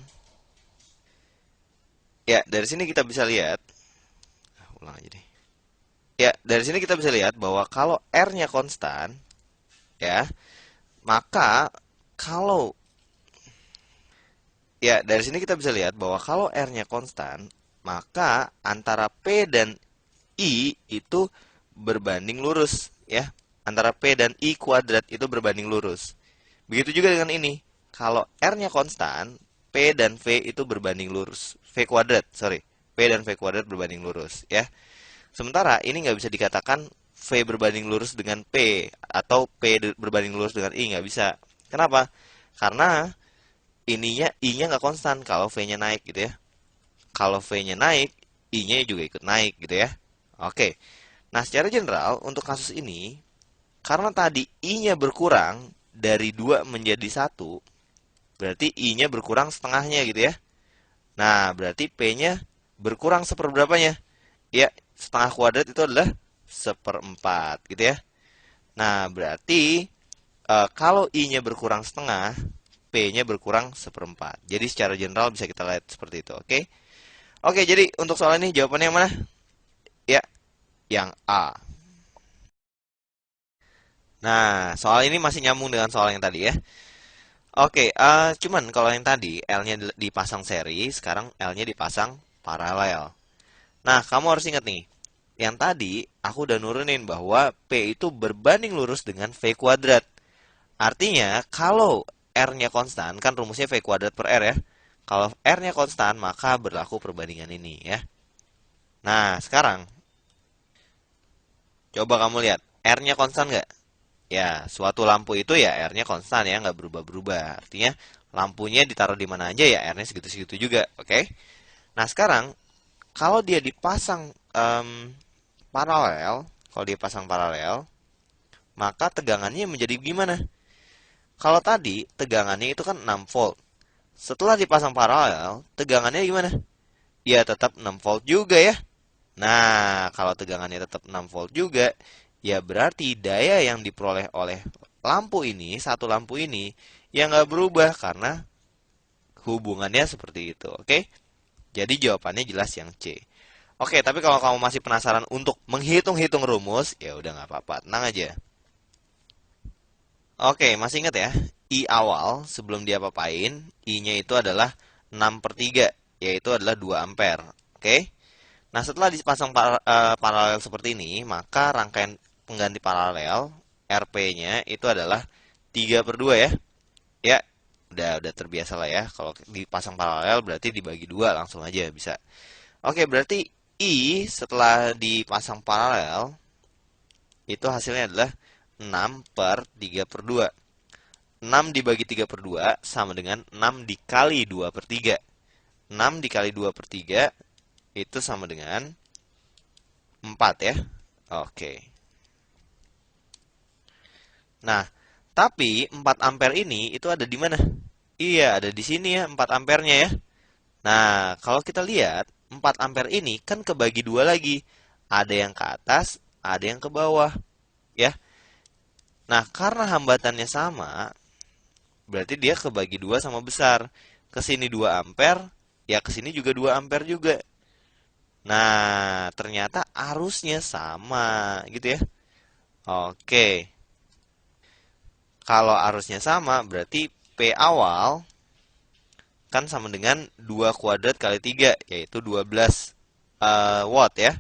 ya dari sini kita bisa lihat, ulang aja deh. Ya, dari sini kita bisa lihat bahwa kalau R-nya konstan, ya, maka kalau ya dari sini kita bisa lihat bahwa kalau R-nya konstan, maka antara P dan I itu berbanding lurus, ya. Antara P dan I kuadrat itu berbanding lurus. Begitu juga dengan ini. Kalau R-nya konstan, P dan V itu berbanding lurus. V kuadrat, sorry. P dan V kuadrat berbanding lurus, ya. Sementara ini nggak bisa dikatakan V berbanding lurus dengan P atau P berbanding lurus dengan I, nggak bisa. Kenapa? Karena ininya I-nya nggak konstan kalau V-nya naik gitu ya. Kalau V-nya naik, I-nya juga ikut naik gitu ya. Oke. Nah, secara general untuk kasus ini, karena tadi I-nya berkurang dari 2 menjadi 1, berarti I-nya berkurang setengahnya gitu ya. Nah, berarti P-nya berkurang seperberapanya? Ya, setengah kuadrat itu adalah seperempat gitu ya. Nah, berarti kalau I-nya berkurang setengah, P-nya berkurang seperempat. Jadi secara general bisa kita lihat seperti itu, oke? Oke, jadi untuk soal ini jawabannya yang mana? Ya, yang A. Nah, soal ini masih nyambung dengan soal yang tadi ya. Oke, cuman kalau yang tadi L-nya dipasang seri, sekarang L-nya dipasang paralel. Nah, kamu harus ingat nih, yang tadi aku udah nurunin bahwa P itu berbanding lurus dengan V kuadrat. Artinya, kalau R-nya konstan, kan rumusnya V kuadrat per R ya. Kalau R-nya konstan, maka berlaku perbandingan ini ya. Nah, sekarang, coba kamu lihat, R-nya konstan nggak? Ya, suatu lampu itu ya R-nya konstan ya, nggak berubah-berubah. Artinya, lampunya ditaruh di mana aja ya R-nya segitu-segitu juga, oke? Nah, sekarang kalau dia dipasang paralel, kalau dia pasang paralel, maka tegangannya menjadi gimana? Kalau tadi tegangannya itu kan 6 volt. Setelah dipasang paralel, tegangannya gimana? Ya tetap 6 volt juga ya. Nah, kalau tegangannya tetap 6 volt juga, ya berarti daya yang diperoleh oleh lampu ini, satu lampu ini, ya nggak berubah karena hubungannya seperti itu. Oke? Jadi jawabannya jelas yang C. Oke, tapi kalau kamu masih penasaran untuk menghitung-hitung rumus, ya udah nggak apa-apa, tenang aja. Oke, masih ingat ya? I awal sebelum dia papain, I-nya itu adalah 6/3, yaitu adalah 2 ampere. Oke? Nah, setelah dipasang paralel seperti ini, maka rangkaian pengganti paralel, RP-nya itu adalah 3/2 ya. Ya, udah terbiasa lah ya. Kalau dipasang paralel berarti dibagi 2 langsung aja bisa. Oke, berarti I setelah dipasang paralel, itu hasilnya adalah 6/3/2. 6 dibagi 3/2 sama dengan 6 dikali 2/3. 6 dikali 2/3 itu sama dengan 4 ya. Oke. Nah, tapi 4 ampere ini itu ada di mana? Iya, ada di sini ya 4 ampernya ya. Nah, kalau kita lihat 4 ampere ini kan kebagi dua lagi. Ada yang ke atas, ada yang ke bawah ya. Nah, karena hambatannya sama, berarti dia kebagi dua sama besar. Kesini 2 ampere, ya kesini juga 2 ampere juga. Nah, ternyata arusnya sama gitu ya. Oke. Kalau arusnya sama, berarti P awal kan sama dengan 2 kuadrat kali 3, yaitu 12 watt ya.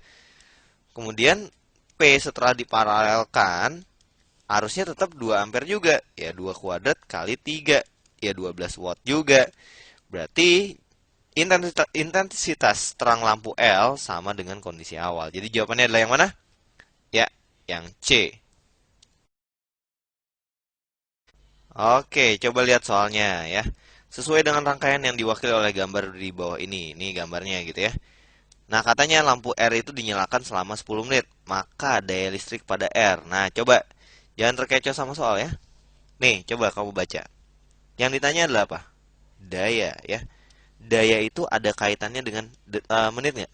Kemudian P setelah diparalelkan, arusnya tetap 2 ampere juga, ya 2 kuadrat kali 3, ya 12 watt juga. Berarti intensitas terang lampu L sama dengan kondisi awal. Jadi jawabannya adalah yang mana? Ya, yang C. Oke, coba lihat soalnya ya. Sesuai dengan rangkaian yang diwakili oleh gambar di bawah ini. Ini gambarnya gitu ya. Nah, katanya lampu R itu dinyalakan selama 10 menit. Maka daya listrik pada R. Nah, coba. Jangan terkecoh sama soal ya. Nih, coba kamu baca. Yang ditanya adalah apa? Daya ya. Daya itu ada kaitannya dengan menit nggak?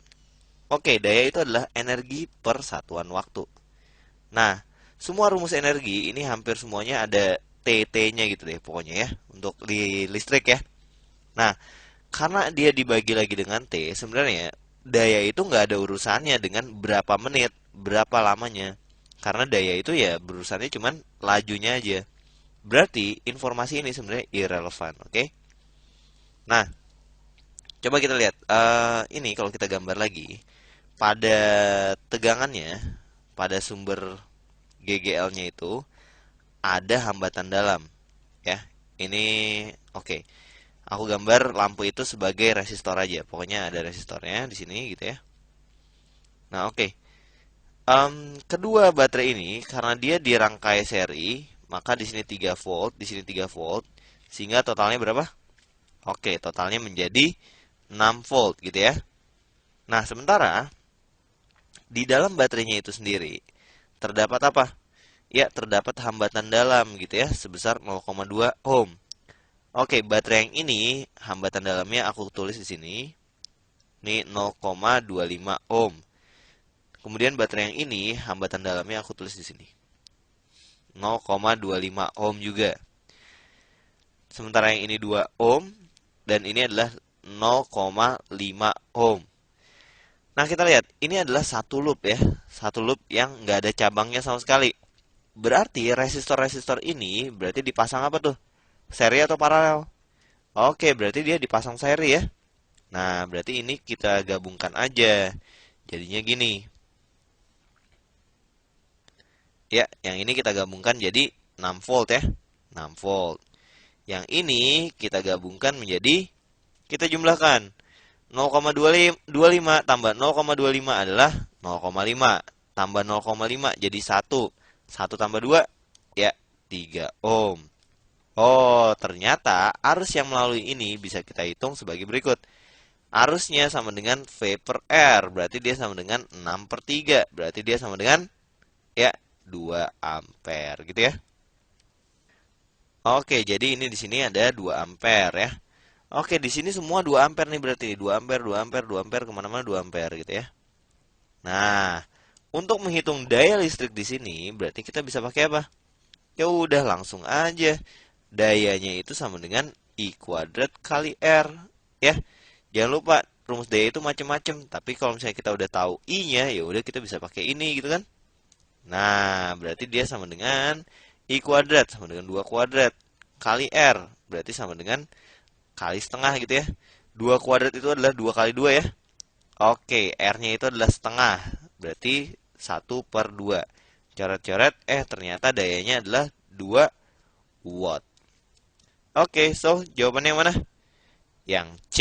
Oke, daya itu adalah energi per satuan waktu. Nah, semua rumus energi ini hampir semuanya ada TT-nya gitu deh pokoknya ya. Untuk di listrik ya. Nah, karena dia dibagi lagi dengan T, sebenarnya daya itu nggak ada urusannya dengan berapa menit, berapa lamanya. Karena daya itu ya berurusannya cuman lajunya aja. Berarti informasi ini sebenarnya irrelevant, oke? Nah, coba kita lihat. Ini kalau kita gambar lagi, pada tegangannya, pada sumber GGL-nya itu ada hambatan dalam, ya. Ini oke. Aku gambar lampu itu sebagai resistor aja. Pokoknya ada resistornya di sini gitu ya. Nah, oke. Kedua baterai ini karena dia dirangkai seri, maka di sini 3 volt, di sini 3 volt, sehingga totalnya berapa? Oke, totalnya menjadi 6 volt gitu ya. Nah, sementara di dalam baterainya itu sendiri terdapat apa? Ya, terdapat hambatan dalam gitu ya, sebesar 0,2 ohm. Oke, baterai yang ini hambatan dalamnya aku tulis di sini. Ini 0,25 ohm. Kemudian baterai yang ini hambatan dalamnya aku tulis di sini. 0,25 ohm juga. Sementara yang ini 2 ohm dan ini adalah 0,5 ohm. Nah, kita lihat, ini adalah satu loop ya. Satu loop yang nggak ada cabangnya sama sekali. Berarti resistor-resistor ini berarti dipasang apa tuh? Seri atau paralel? Oke, berarti dia dipasang seri ya. Nah, berarti ini kita gabungkan aja. Jadinya gini. Ya, yang ini kita gabungkan jadi 6 volt ya. 6 volt. Yang ini kita gabungkan menjadi, kita jumlahkan. 0,25 tambah 0,25 adalah 0,5. Tambah 0,5 jadi 1. 1 tambah 2, ya 3 ohm. Oh, ternyata arus yang melalui ini bisa kita hitung sebagai berikut. Arusnya sama dengan V per R, berarti dia sama dengan 6 per 3, berarti dia sama dengan ya 2 ampere gitu ya. Oke, jadi ini di sini ada 2 ampere ya. Oke, di sini semua 2 ampere nih berarti 2 ampere, 2 ampere, 2 ampere kemana-mana 2 ampere gitu ya. Nah, untuk menghitung daya listrik di sini berarti kita bisa pakai apa? Ya udah langsung aja. Dayanya itu sama dengan I kuadrat kali R ya. Jangan lupa rumus daya itu macam-macam, tapi kalau misalnya kita udah tahu I-nya ya udah kita bisa pakai ini gitu kan. Nah, berarti dia sama dengan I kuadrat sama dengan 2 kuadrat kali R, berarti sama dengan kali setengah gitu ya. 2 kuadrat itu adalah 2 kali 2 ya. Oke, R-nya itu adalah setengah, berarti 1/2. Coret-coret, ternyata dayanya adalah 2 watt. Oke, so jawabannya yang mana? Yang C.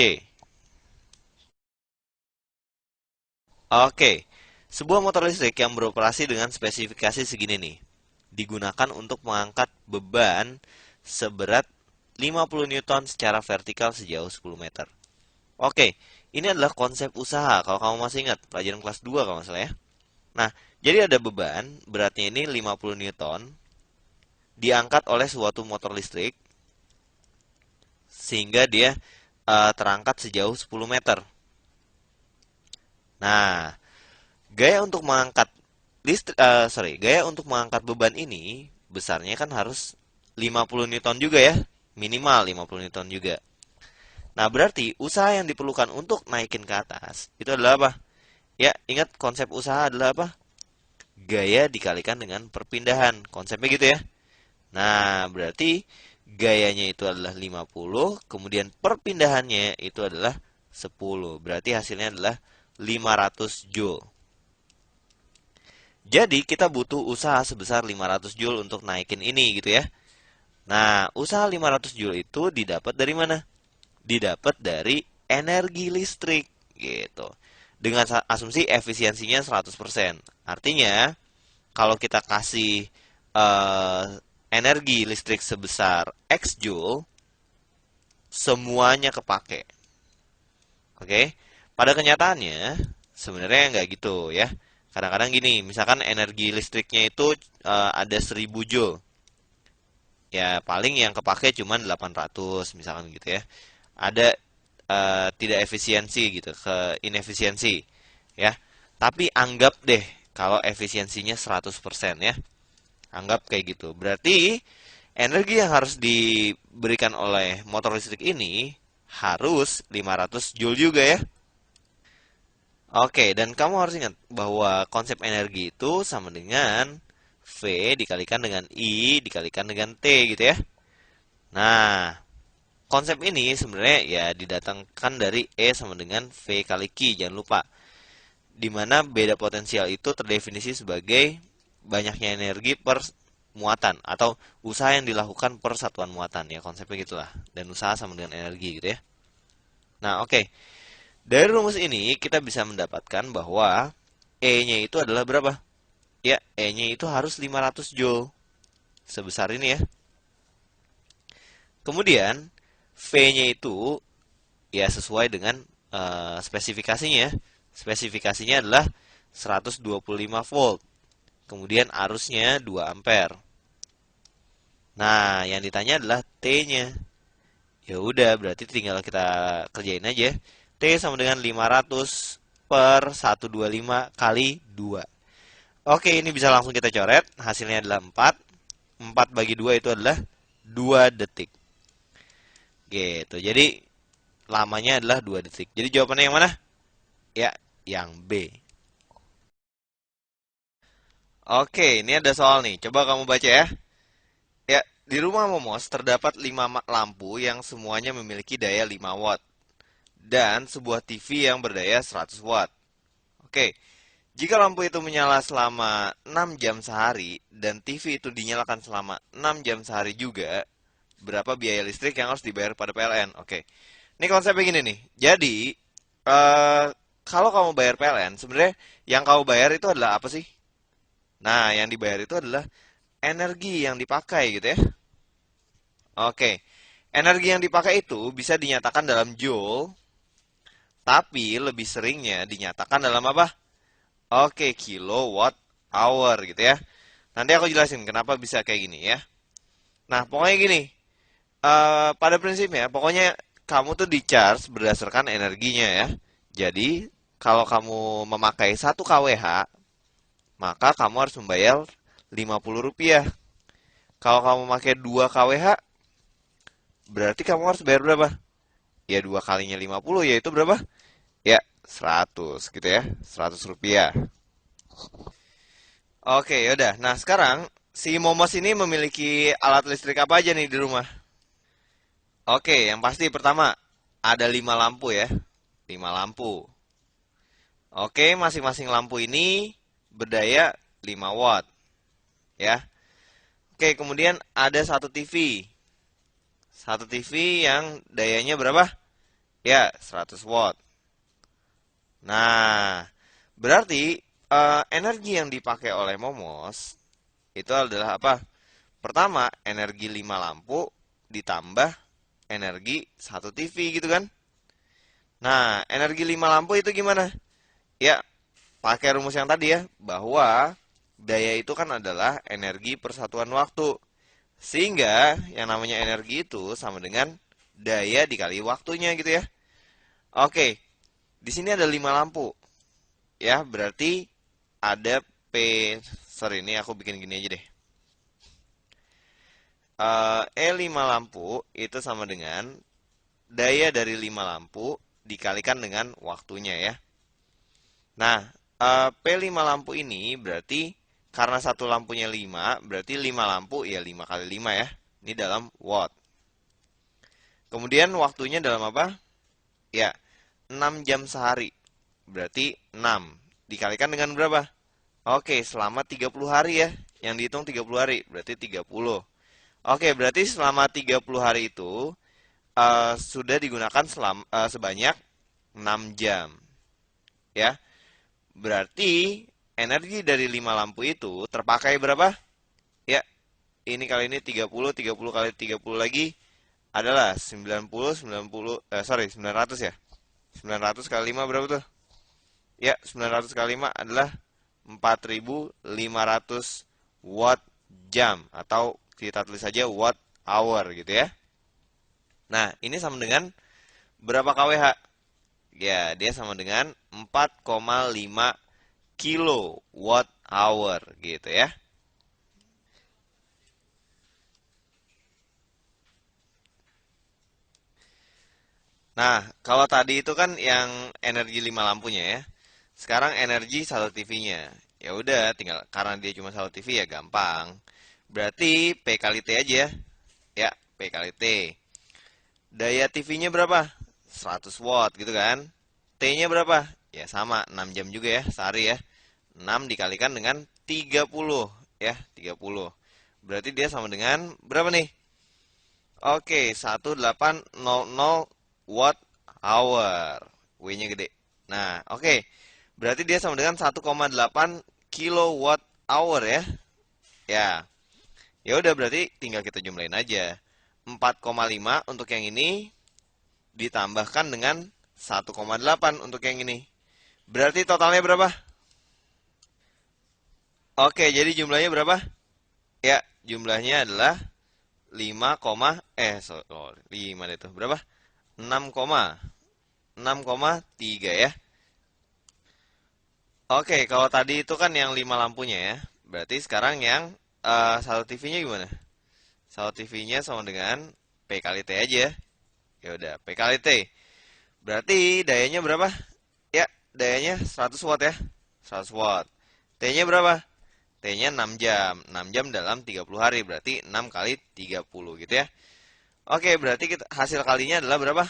Oke, sebuah motor listrik yang beroperasi dengan spesifikasi segini nih, digunakan untuk mengangkat beban seberat 50 Newton secara vertikal sejauh 10 meter. Oke, ini adalah konsep usaha, kalau kamu masih ingat, pelajaran kelas 2 kalau nggak salah ya. Nah, jadi ada beban, beratnya ini 50 Newton, diangkat oleh suatu motor listrik, sehingga dia terangkat sejauh 10 meter. Nah, gaya untuk mengangkat beban ini besarnya kan harus 50 Newton juga ya, minimal 50 Newton juga. Nah, berarti usaha yang diperlukan untuk naikin ke atas itu adalah apa? Ya, ingat konsep usaha adalah apa? Gaya dikalikan dengan perpindahan. Konsepnya gitu ya. Nah, berarti gayanya itu adalah 50, kemudian perpindahannya itu adalah 10. Berarti hasilnya adalah 500 Joule. Jadi kita butuh usaha sebesar 500 Joule untuk naikin ini gitu ya. Nah, usaha 500 Joule itu didapat dari mana? Didapat dari energi listrik gitu. Dengan asumsi efisiensinya 100%. Artinya, kalau kita kasih eh, energi listrik sebesar X Joule, semuanya kepake. Oke? Pada kenyataannya, sebenarnya nggak gitu ya. Kadang-kadang gini, misalkan energi listriknya itu ada 1000 Joule. Ya, paling yang kepake cuma 800 misalkan gitu ya. Ada tidak efisiensi gitu, ke inefisiensi ya. Tapi anggap deh kalau efisiensinya 100% ya. Anggap kayak gitu. Berarti energi yang harus diberikan oleh motor listrik ini harus 500 Joule juga ya. Oke, dan kamu harus ingat bahwa konsep energi itu sama dengan V dikalikan dengan I dikalikan dengan T gitu ya. Nah, konsep ini sebenarnya ya didatangkan dari E sama dengan V kali Q, jangan lupa. Di mana beda potensial itu terdefinisi sebagai banyaknya energi per muatan atau usaha yang dilakukan per satuan muatan ya, konsepnya gitulah. Dan usaha sama dengan energi gitu ya. Nah, oke. Dari rumus ini kita bisa mendapatkan bahwa E-nya itu adalah berapa? Ya, E-nya itu harus 500 Joule. Sebesar ini ya. Kemudian V-nya itu ya sesuai dengan spesifikasinya. Spesifikasinya adalah 125 volt. Kemudian arusnya 2 ampere. Nah, yang ditanya adalah T-nya. Ya udah, berarti tinggal kita kerjain aja. T sama dengan 500 per 125 kali 2. Oke, ini bisa langsung kita coret. Hasilnya adalah 4. 4 bagi 2 itu adalah 2 detik. Gitu. Jadi lamanya adalah 2 detik. Jadi jawabannya yang mana? Ya, yang B. Oke, ini ada soal nih. Coba kamu baca ya. Ya, di rumah Momos terdapat 5 lampu yang semuanya memiliki daya 5 watt dan sebuah TV yang berdaya 100 watt. Oke, jika lampu itu menyala selama 6 jam sehari dan TV itu dinyalakan selama 6 jam sehari juga, berapa biaya listrik yang harus dibayar pada PLN? Oke, ini konsepnya gini nih. Jadi, eh, kalau kamu bayar PLN, sebenarnya yang kamu bayar itu adalah apa sih? Nah, yang dibayar itu adalah energi yang dipakai gitu ya. Oke, energi yang dipakai itu bisa dinyatakan dalam joule, Tapi lebih seringnya dinyatakan dalam apa? Oke, kilowatt hour gitu ya. Nanti aku jelasin kenapa bisa kayak gini ya. Nah, pokoknya gini. Pada prinsipnya, pokoknya kamu tuh di charge berdasarkan energinya ya. Jadi, kalau kamu memakai 1 kWh, maka kamu harus membayar Rp50. Kalau kamu pakai 2 kWh, berarti kamu harus bayar berapa? Ya 2 kalinya 50, yaitu berapa? Ya 100 gitu ya, Rp100. Oke, yaudah. Nah, sekarang si Momos ini memiliki alat listrik apa aja nih di rumah? Oke, yang pasti pertama ada 5 lampu ya. 5 lampu. Oke, masing-masing lampu ini berdaya 5 watt ya. Oke, kemudian ada satu TV. Satu TV yang dayanya berapa? Ya, 100 watt. Nah, berarti energi yang dipakai oleh Momos itu adalah apa? Pertama, energi 5 lampu ditambah energi satu TV gitu kan? Nah, energi 5 lampu itu gimana? Ya, pakai rumus yang tadi ya, bahwa daya itu kan adalah energi persatuan waktu. Sehingga yang namanya energi itu sama dengan daya dikali waktunya gitu ya. Oke, di sini ada 5 lampu. Ya, berarti ada P, sorry ini aku bikin gini aja deh. E5 lampu itu sama dengan daya dari 5 lampu dikalikan dengan waktunya ya. Nah, P5 lampu ini berarti karena satu lampunya 5, berarti 5 lampu ya 5 kali 5 ya. Ini dalam watt. Kemudian waktunya dalam apa? Ya, 6 jam sehari. Berarti 6 dikalikan dengan berapa? Oke, selama 30 hari ya. Yang dihitung 30 hari, berarti 30. Oke, berarti selama 30 hari itu sudah digunakan sebanyak 6 jam. Ya, berarti energi dari 5 lampu itu terpakai berapa? Ya, ini kali ini 30 kali 30 lagi adalah 900 ya. 900 kali 5 berapa tuh? Ya, 900 kali 5 adalah 4.500 watt jam atau kita tulis saja watt hour gitu ya. Nah, ini sama dengan berapa kWh? Ya, dia sama dengan 4,5 kilowatt hour gitu ya. Nah, kalau tadi itu kan yang energi 5 lampunya ya. Sekarang energi satu TV-nya. Ya udah, tinggal karena dia cuma satu TV ya gampang. Berarti P kali T aja ya. Ya, P kali T. Daya TV-nya berapa? 100 watt gitu kan. T-nya berapa? Ya sama, 6 jam juga ya, sehari ya. 6 dikalikan dengan 30 ya, 30. Berarti dia sama dengan berapa nih? Oke, 1800 watt hour. W-nya gede. Nah, oke. Berarti dia sama dengan 1,8 kilowatt hour ya. Ya. Ya udah berarti tinggal kita jumlahin aja. 4,5 untuk yang ini ditambahkan dengan 1,8 untuk yang ini. Berarti totalnya berapa? Oke, jadi jumlahnya berapa? Ya, jumlahnya adalah 5, sorry, 5 itu. Berapa? 6,3 ya. Oke, kalau tadi itu kan yang 5 lampunya ya. Berarti sekarang yang satu TV-nya gimana? Satu TV-nya sama dengan P kali T aja. Ya udah, P kali T. Berarti dayanya berapa? Ya, dayanya 100 watt ya. 100 watt. T-nya berapa? T-nya 6 jam. 6 jam dalam 30 hari. Berarti 6 kali 30 gitu ya. Oke, berarti hasil kalinya adalah berapa?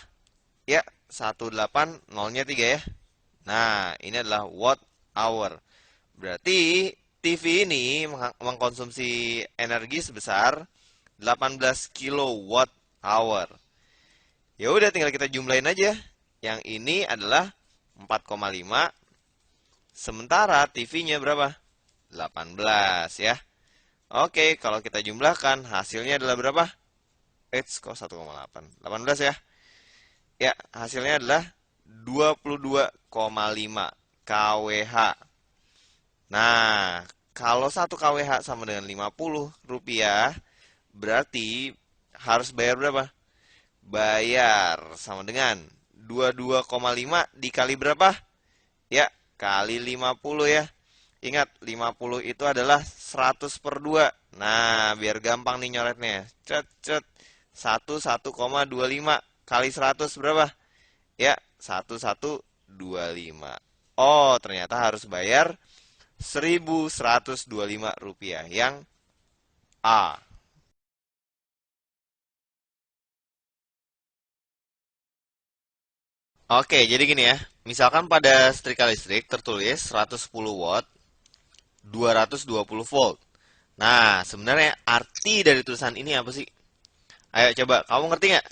Ya, 180-nya 3 ya. Nah, ini adalah watt hour. Berarti TV ini mengkonsumsi energi sebesar 18 kilowatt hour. Ya udah tinggal kita jumlahin aja. Yang ini adalah 4,5. Sementara TV-nya berapa? 18 ya. Oke, kalau kita jumlahkan hasilnya adalah berapa? Kok 1,8? 18 ya. Ya, hasilnya adalah 22,5 kWh. Nah, kalau 1 kWh sama dengan 50 rupiah, berarti harus bayar berapa? Bayar sama dengan 22,5 dikali berapa? Ya, kali 50 ya. Ingat, 50 itu adalah 100 per 2. Nah, biar gampang nih nyoretnya. Cet, cet. 11,25 kali 100 berapa? Ya, 1125. Oh, ternyata harus bayar 1125 rupiah yang A. Oke, jadi gini ya. Misalkan pada setrika listrik tertulis 110 watt, 220 volt. Nah, sebenarnya arti dari tulisan ini apa sih? Ayo coba, kamu ngerti nggak?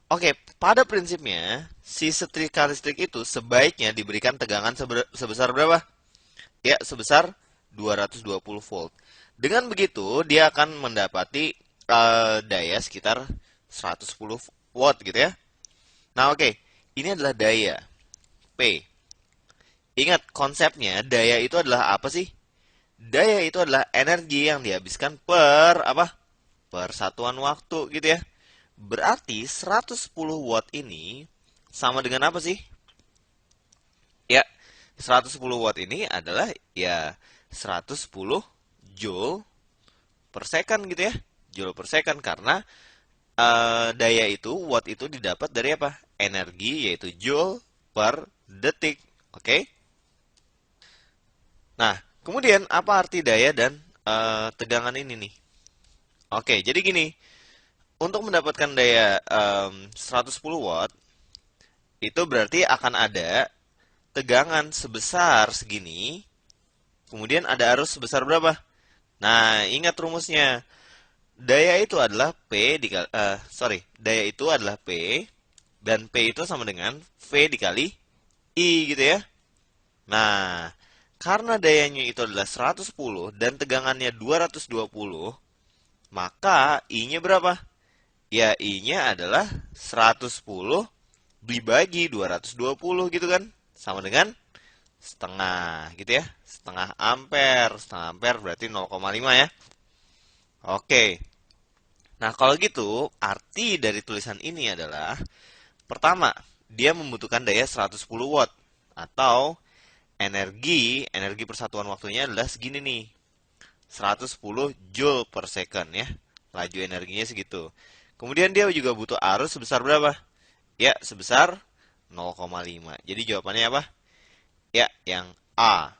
Oke, pada prinsipnya, si setrika listrik itu sebaiknya diberikan tegangan sebesar berapa? Ya, sebesar 220 volt. Dengan begitu, dia akan mendapati daya sekitar 110 watt gitu ya. Nah, oke. Ini adalah daya, P. Ingat konsepnya, daya itu adalah apa sih? Daya itu adalah energi yang dihabiskan per apa? Per satuan waktu gitu ya. Berarti 110 watt ini sama dengan apa sih? Ya, 110 watt ini adalah ya 110 joule per second gitu ya. Joule per second karena daya itu, watt itu didapat dari apa? Energi yaitu joule per detik. Oke? Nah, kemudian apa arti daya dan tegangan ini nih? Oke, jadi gini. Untuk mendapatkan daya 110 watt, itu berarti akan ada tegangan sebesar segini, kemudian ada arus sebesar berapa? Nah, ingat rumusnya. Daya itu adalah daya itu adalah P, dan P itu sama dengan V dikali I gitu ya. Nah, karena dayanya itu adalah 110 dan tegangannya 220, maka I-nya berapa? Ya, I-nya adalah 110 dibagi 220 gitu kan. Sama dengan setengah gitu ya. Setengah ampere. Setengah ampere berarti 0,5 ya. Oke. Nah, kalau gitu, arti dari tulisan ini adalah pertama, dia membutuhkan daya 110 watt atau energi persatuan waktunya adalah segini nih. 110 joule per second ya. Laju energinya segitu. Kemudian dia juga butuh arus sebesar berapa? Ya, sebesar 0,5. Jadi jawabannya apa? Ya, yang A.